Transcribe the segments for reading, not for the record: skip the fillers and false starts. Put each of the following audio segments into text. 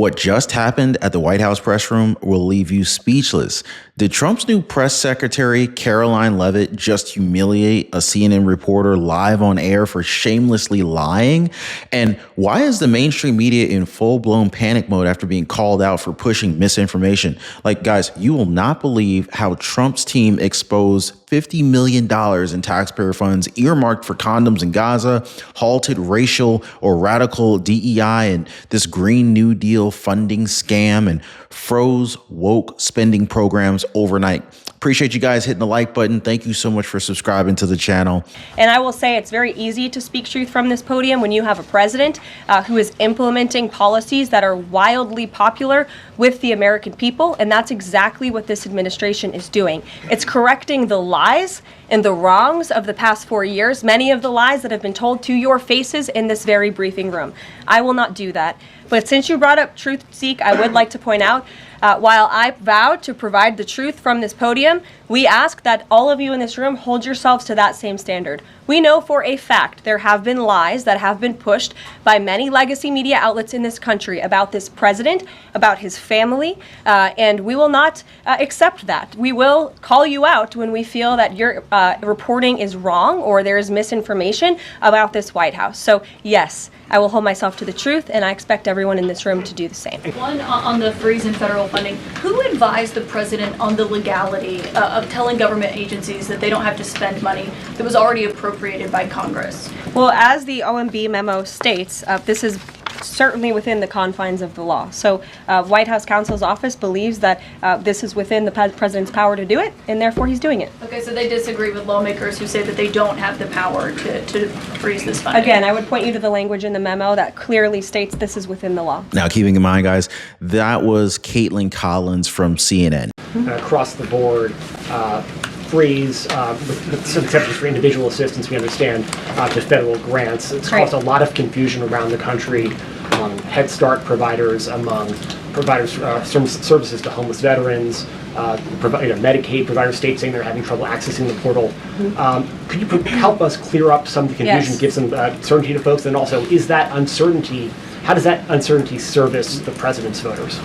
What just happened at the White House press room will leave you speechless. Did Trump's new press secretary, Caroline Leavitt, just humiliate a CNN reporter live on air for shamelessly lying? And why is the mainstream media in full-blown panic mode after being called out for pushing misinformation? Like, guys, you will not believe how Trump's team exposed $50 million in taxpayer funds earmarked for condoms in Gaza, halted racial or radical DEI and this Green New Deal funding scam, and froze woke spending programs overnight. Appreciate you guys hitting the like button. Thank you so much for subscribing to the channel. And I will say it's very easy to speak truth from this podium when you have a president who is implementing policies that are wildly popular with the American people. And that's exactly what this administration is doing. It's correcting the lies and the wrongs of the past 4 years, many of the lies that have been told to your faces in this very briefing room. I will not do that. But since you brought up Truth Seek, I would like to point out, while I vowed to provide the truth from this podium, we ask that all of you in this room hold yourselves to that same standard. We know for a fact there have been lies that have been pushed by many legacy media outlets in this country about this president, about his family, and we will not accept that. We will call you out when we feel that your reporting is wrong or there is misinformation about this White House. So yes, I will hold myself to the truth, and I expect everyone in this room to do the same. One, on the freeze in federal funding, who advised the president on the legality of telling government agencies that they don't have to spend money that was already appropriated by Congress? Well, as the OMB memo states, this is certainly within the confines of the law. So White House counsel's office believes that this is within the president's power to do it, and therefore he's doing it. Okay, so they disagree with lawmakers who say that they don't have the power to freeze this funding. Again, I would point you to the language in the memo that clearly states this is within the law. Now, keeping in mind, guys, that was Caitlin Collins from CNN. Across the board, freeze, with some exceptions for individual assistance, we understand, to federal grants. It's caused a lot of confusion around the country among Head Start providers, among providers services to homeless veterans, Medicaid providers, states saying they're having trouble accessing the portal. Could you help us clear up some of the confusion, give some certainty to folks, and also, is that uncertainty, how does that uncertainty service the president's voters?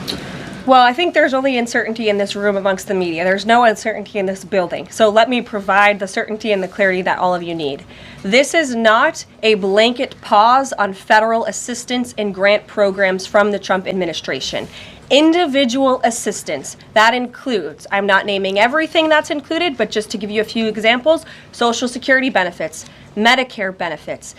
Well, I think there's only uncertainty in this room amongst the media. There's no uncertainty in this building. So let me provide the certainty and the clarity that all of you need. This is not a blanket pause on federal assistance and grant programs from the Trump administration. Individual assistance, that includes, I'm not naming everything that's included, but just to give you a few examples, Social Security benefits, Medicare benefits,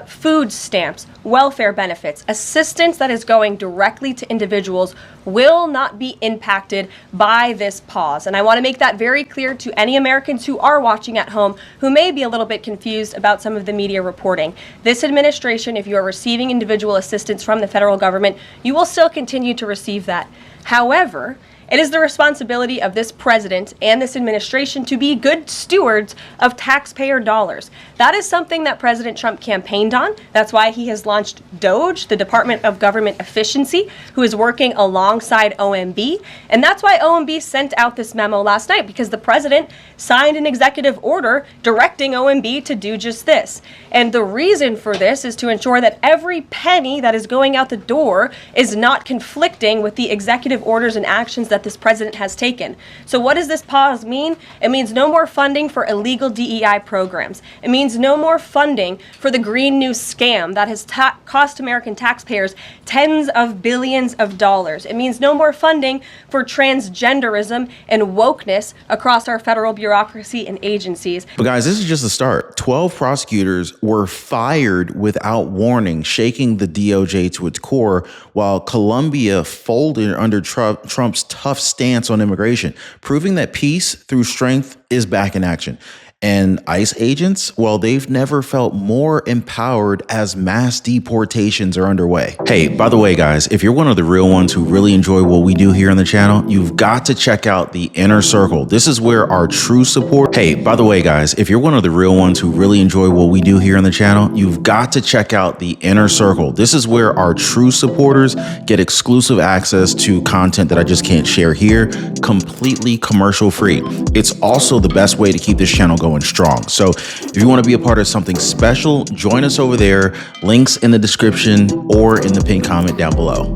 food stamps, welfare benefits, assistance that is going directly to individuals will not be impacted by this pause. And I want to make that very clear to any Americans who are watching at home who may be a little bit confused about some of the media reporting. This administration, if you are receiving individual assistance from the federal government, you will still continue to receive that. However, it is the responsibility of this president and this administration to be good stewards of taxpayer dollars. That is something that President Trump campaigned on. That's why he has launched DOGE, the Department of Government Efficiency, who is working alongside OMB. And that's why OMB sent out this memo last night, because the president signed an executive order directing OMB to do just this. And the reason for this is to ensure that every penny that is going out the door is not conflicting with the executive orders and actions that this president has taken. So what does this pause mean? It means no more funding for illegal DEI programs. It means no more funding for the Green New scam that has cost American taxpayers tens of billions of dollars. It means no more funding for transgenderism and wokeness across our federal bureaucracy and agencies. But guys, this is just the start. 12 prosecutors were fired without warning, shaking the DOJ to its core, while Colombia folded under Trump's tough stance on immigration, proving that peace through strength is back in action. And ICE agents, well, they've never felt more empowered as mass deportations are underway. Hey, by the way, guys, if you're one of the real ones who really enjoy what we do here on the channel, you've got to check out the Inner Circle. This is where our true support. Hey, by the way, guys, if you're one of the real ones who really enjoy what we do here on the channel, you've got to check out the Inner Circle. This is where our true supporters get exclusive access to content that I just can't share here, completely commercial free. It's also the best way to keep this channel going going strong. So if you want to be a part of something special, join us over there. Links in the description or in the pinned comment down below.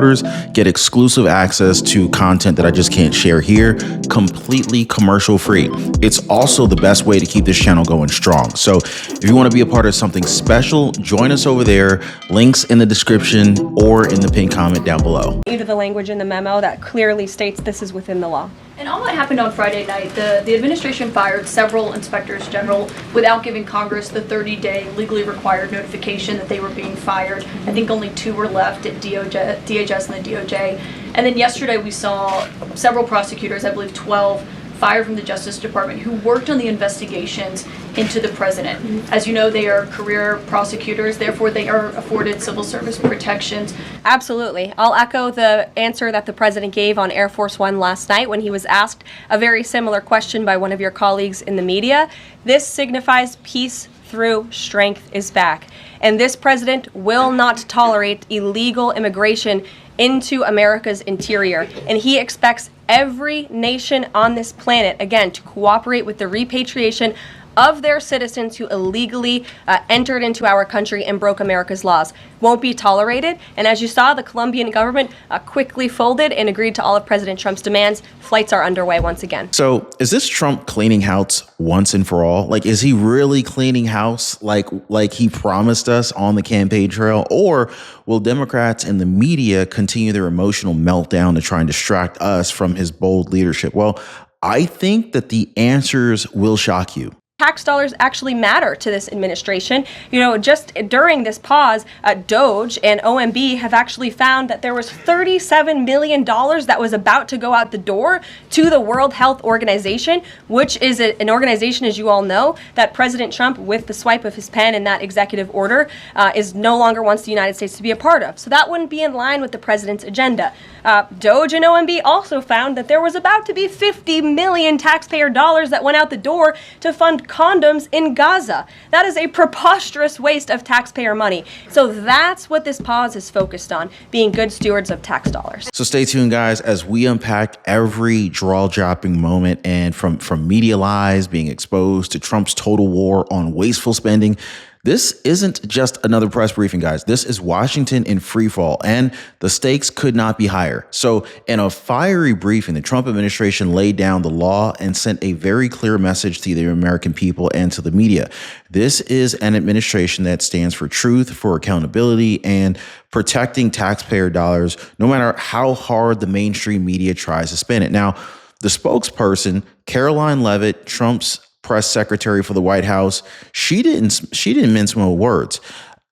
Get exclusive access to content that I just can't share here, completely commercial free. It's also the best way to keep this channel going strong. So if you want to be a part of something special, join us over there. Links in the description or in the pinned comment down below. To the language in the memo that clearly states this is within the law. And all that happened on Friday night. The administration fired several inspectors general without giving Congress the 30-day legally required notification that they were being fired. I think only 2 were left at DHS and the DOJ. And then yesterday we saw several prosecutors, I believe 12, fired from the Justice Department who worked on the investigations into the president. As you know, they are career prosecutors, therefore they are afforded civil service protections. Absolutely. I'll echo the answer that the president gave on Air Force One last night when he was asked a very similar question by one of your colleagues in the media. This signifies peace through strength is back. And this president will not tolerate illegal immigration into America's interior. And he expects every nation on this planet, again, to cooperate with the repatriation of their citizens who illegally entered into our country and broke America's laws. Won't be tolerated. And as you saw, the Colombian government quickly folded and agreed to all of President Trump's demands. Flights are underway once again. So is this Trump cleaning house once and for all? Like, is he really cleaning house like he promised us on the campaign trail? Or will Democrats and the media continue their emotional meltdown to try and distract us from his bold leadership? Well, I think that the answers will shock you. Tax dollars actually matter to this administration. You know, just during this pause, DOJ and OMB have actually found that there was $37 million that was about to go out the door to the World Health Organization, which is an organization, as you all know, that President Trump, with the swipe of his pen in that executive order, is no longer wants the United States to be a part of. So that wouldn't be in line with the president's agenda. DOJ and OMB also found that there was about to be 50 million taxpayer dollars that went out the door to fund condoms in Gaza. That is a preposterous waste of taxpayer money. So that's what this pause is focused on, being good stewards of tax dollars. So stay tuned, guys, as we unpack every jaw-dropping moment, and from media lies being exposed to Trump's total war on wasteful spending. This isn't just another press briefing, guys. This is Washington in free fall, and the stakes could not be higher. So in a fiery briefing, the Trump administration laid down the law and sent a very clear message to the American people and to the media. This is an administration that stands for truth, for accountability, and protecting taxpayer dollars, no matter how hard the mainstream media tries to spin it. Now, the spokesperson, Caroline Leavitt, Trump's press secretary for the White House, she didn't mince no words,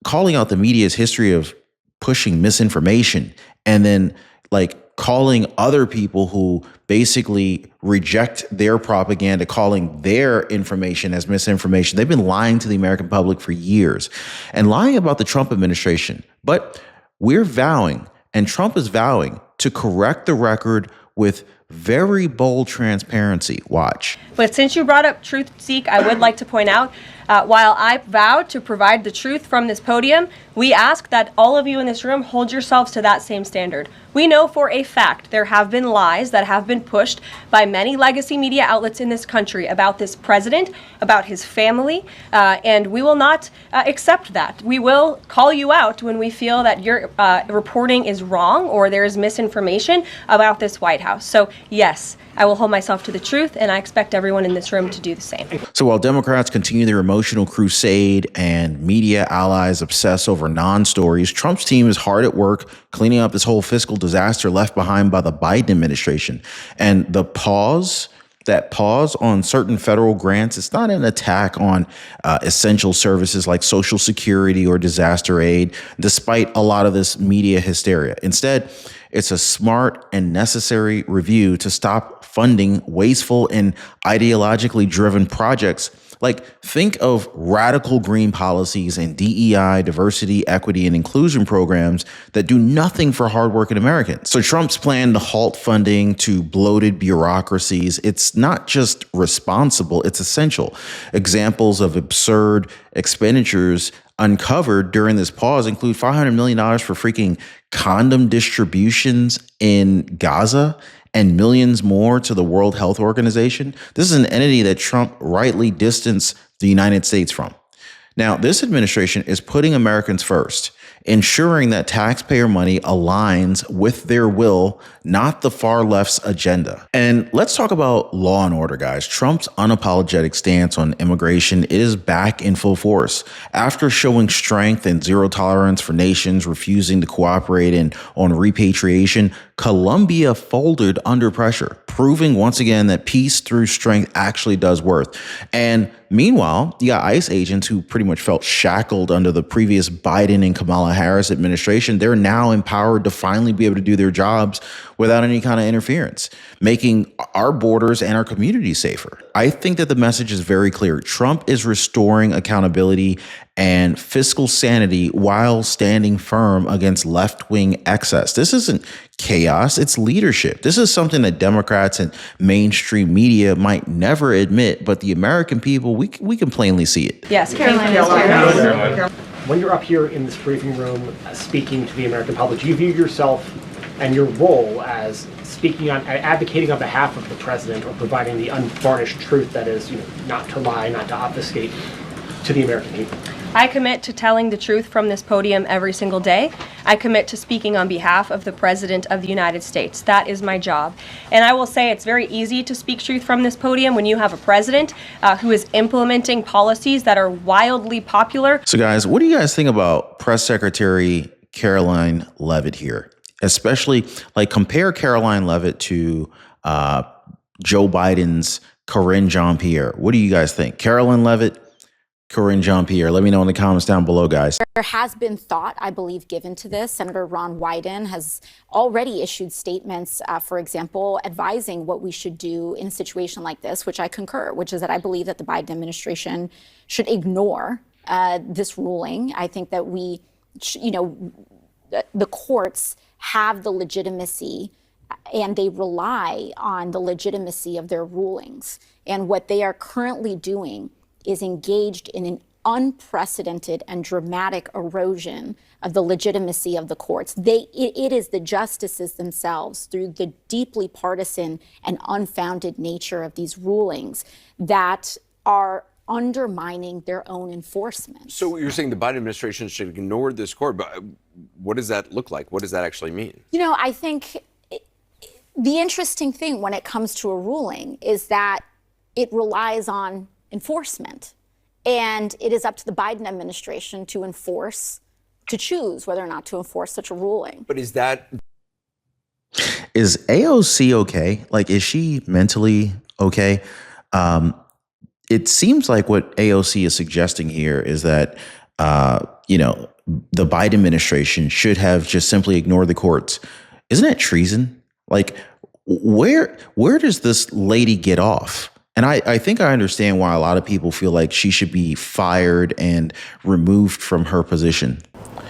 calling out the media's history of pushing misinformation and then like calling other people who basically reject their propaganda, calling their information as misinformation. They've been lying to the American public for years and lying about the Trump administration. But we're vowing, and Trump is vowing, to correct the record with very bold transparency. Watch. But since you brought up Truth Seek, I would like to point out, while I vowed to provide the truth from this podium, we ask that all of you in this room hold yourselves to that same standard. We know for a fact there have been lies that have been pushed by many legacy media outlets in this country about this president, about his family, and we will not accept that. We will call you out when we feel that your reporting is wrong or there is misinformation about this White House. So yes, I will hold myself to the truth, and I expect everyone in this room to do the same. So while Democrats continue their emotional crusade and media allies obsess over non-stories, Trump's team is hard at work cleaning up this whole fiscal disaster left behind by the Biden administration. And that pause on certain federal grants, it's not an attack on essential services like Social Security or disaster aid, despite a lot of this media hysteria. Instead, it's a smart and necessary review to stop funding wasteful and ideologically driven projects. Like, think of radical green policies and DEI, diversity, equity, and inclusion programs that do nothing for hardworking Americans. So Trump's plan to halt funding to bloated bureaucracies, it's not just responsible, it's essential. Examples of absurd expenditures uncovered during this pause include $500 million for freaking condom distributions in Gaza, and millions more to the World Health Organization. This is an entity that Trump rightly distanced the United States from. Now, this administration is putting Americans first, ensuring that taxpayer money aligns with their will, not the far left's agenda. And let's talk about law and order, guys. Trump's unapologetic stance on immigration is back in full force. After showing strength and zero tolerance for nations refusing to cooperate on repatriation, Colombia folded under pressure, proving once again that peace through strength actually does work. And meanwhile, you got ICE agents who pretty much felt shackled under the previous Biden and Kamala Harris administration. They're now empowered to finally be able to do their jobs without any kind of interference, making our borders and our communities safer. I think that the message is very clear. Trump is restoring accountability and fiscal sanity while standing firm against left-wing excess. This isn't chaos, it's leadership. This is something that Democrats and mainstream media might never admit, but the American people, we can plainly see it. Yes, Caroline Caroline. is here. When you're up here in this briefing room speaking to the American public, do you view yourself and your role as advocating on behalf of the president or providing the unvarnished truth that is, not to lie, not to obfuscate to the American people? I commit to telling the truth from this podium every single day. I commit to speaking on behalf of the President of the United States. That is my job. And I will say it's very easy to speak truth from this podium when you have a president who is implementing policies that are wildly popular. So guys, what do you guys think about Press Secretary Caroline Leavitt here? Especially, compare Caroline Leavitt to Joe Biden's Karine Jean-Pierre. What do you guys think? Caroline Leavitt, Karine Jean-Pierre. Let me know in the comments down below, guys. There has been thought, I believe, given to this. Senator Ron Wyden has already issued statements, for example, advising what we should do in a situation like this, which I concur, which is that I believe that the Biden administration should ignore this ruling. I think that the courts have the legitimacy and they rely on the legitimacy of their rulings. And what they are currently doing is engaged in an unprecedented and dramatic erosion of the legitimacy of the courts. It is the justices themselves, through the deeply partisan and unfounded nature of these rulings, that are undermining their own enforcement. So you're saying the Biden administration should ignore this court, but what does that look like? What does that actually mean? I think the interesting thing when it comes to a ruling is that it relies on enforcement. And it is up to the Biden administration to choose whether or not to enforce such a ruling. But is AOC okay? Is she mentally okay? It seems like what AOC is suggesting here is that, the Biden administration should have just simply ignored the courts. Isn't that treason? Where does this lady get off? And I think I understand why a lot of people feel like she should be fired and removed from her position.